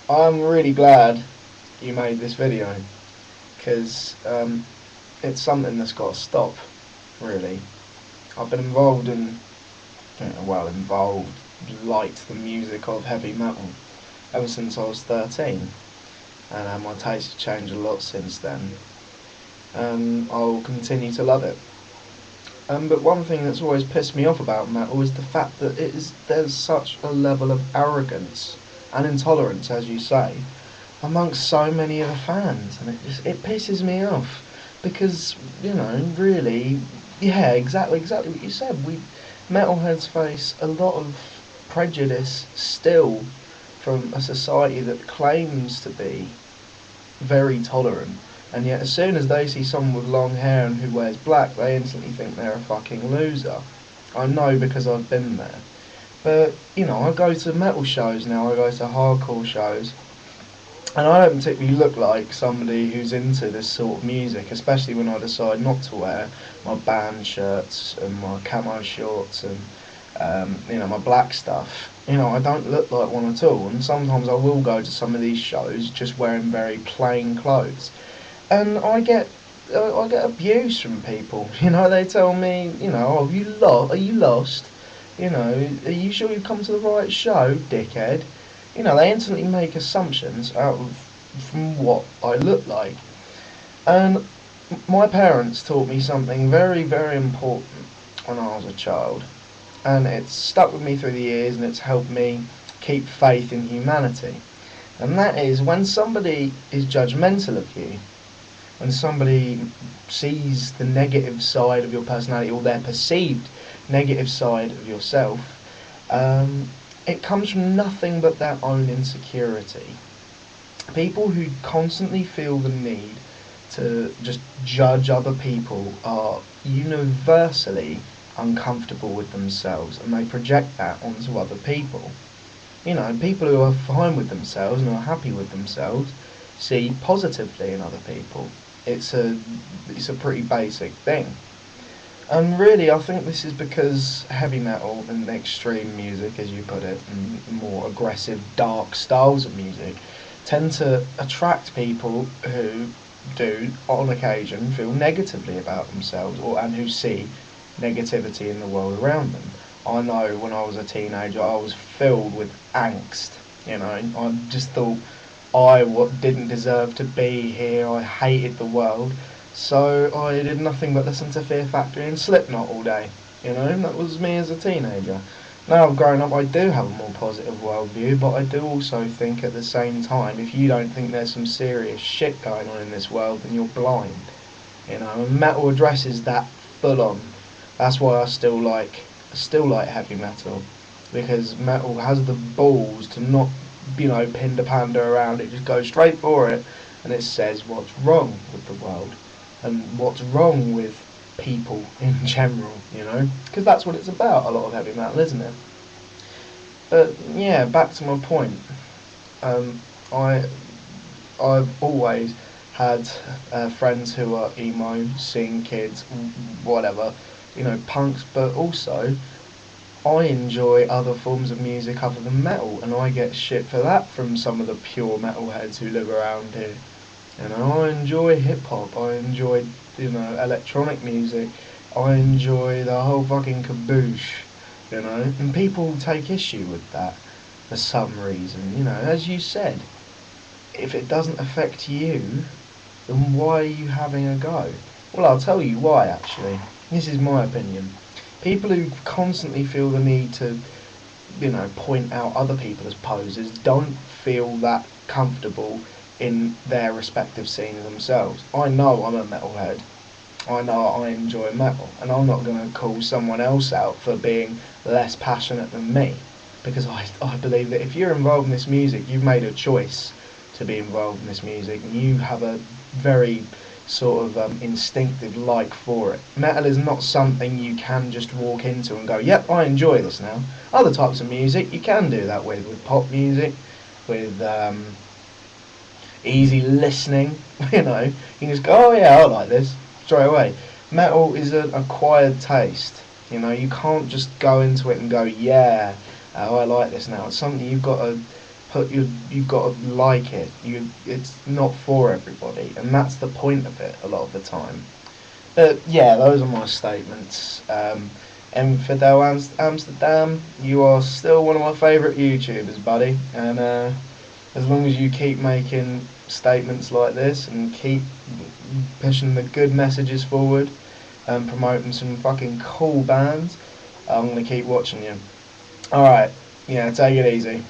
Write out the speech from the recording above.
I'm really glad you made this video because it's something that's got to stop. Really, I've been involved in, involved, liked the music of heavy metal ever since I was 13, and my taste has changed a lot since then. And I'll continue to love it. But one thing that's always pissed me off about metal is the fact that there's such a level of arrogance and intolerance, as you say, amongst so many of the fans, and it pisses me off because really, yeah, exactly what you said. We metalheads face a lot of prejudice still from a society that claims to be very tolerant, and yet as soon as they see someone with long hair and who wears black, they instantly think they're a fucking loser. I know because I've been there. But I go to metal shows now. I go to hardcore shows, and I don't particularly look like somebody who's into this sort of music, especially when I decide not to wear my band shirts and my camo shorts and my black stuff. I don't look like one at all, and sometimes I will go to some of these shows just wearing very plain clothes, and I get abuse from people. They tell me, oh, are you lost? Are you sure you've come to the right show, dickhead? They instantly make assumptions out of from what I look like. And my parents taught me something very, very important when I was a child, and it's stuck with me through the years, and it's helped me keep faith in humanity. And that is, when somebody is judgmental of you, when somebody sees the negative side of your personality or their perceived negative side of yourself, it comes from nothing but their own insecurity. People who constantly feel the need to just judge other people are universally uncomfortable with themselves, and they project that onto other people. People who are fine with themselves and are happy with themselves see positively in other people. It's a pretty basic thing. And really, I think this is because heavy metal and extreme music, as you put it, and more aggressive, dark styles of music tend to attract people who do, on occasion, feel negatively about themselves, and who see negativity in the world around them. I know when I was a teenager, I was filled with angst. I just thought didn't deserve to be here. I hated the world, so I did nothing but listen to Fear Factory and Slipknot all day. That was me as a teenager. Now I've grown up, I do have a more positive worldview, but I do also think at the same time, if you don't think there's some serious shit going on in this world, then you're blind. And metal addresses that full on. That's why I still like heavy metal, because metal has the balls to not, pinder pander around it, just go straight for it, and it says what's wrong with the world and what's wrong with people in general, because that's what it's about, a lot of heavy metal, isn't it? But yeah, back to my point. Um, I I've always had friends who are emo, sing kids, whatever, punks, but also I enjoy other forms of music other than metal, and I get shit for that from some of the pure metalheads who live around here. I enjoy hip hop, I enjoy, electronic music, I enjoy the whole fucking caboose, and people take issue with that for some reason, as you said. If it doesn't affect you, then why are you having a go? Well, I'll tell you why, actually. This is my opinion. People who constantly feel the need to, point out other people as posers don't feel that comfortable in their respective scenes themselves. I know I'm a metalhead. I know I enjoy metal, and I'm not going to call someone else out for being less passionate than me, because I believe that if you're involved in this music, you've made a choice to be involved in this music, and you have a very sort of instinctive like for it. Metal is not something you can just walk into and go, yep, I enjoy this now. Other types of music you can do that with pop music, with easy listening, you can just go, oh yeah, I like this, straight away. Metal is an acquired taste, you can't just go into it and go, yeah, oh, I like this now. It's something you've got to you've got to like it. It's not for everybody, and that's the point of it a lot of the time. But yeah, those are my statements. Infidel Amsterdam, you are still one of my favourite YouTubers, buddy. And as long as you keep making statements like this and keep pushing the good messages forward and promoting some fucking cool bands, I'm gonna keep watching you. Alright, yeah, take it easy.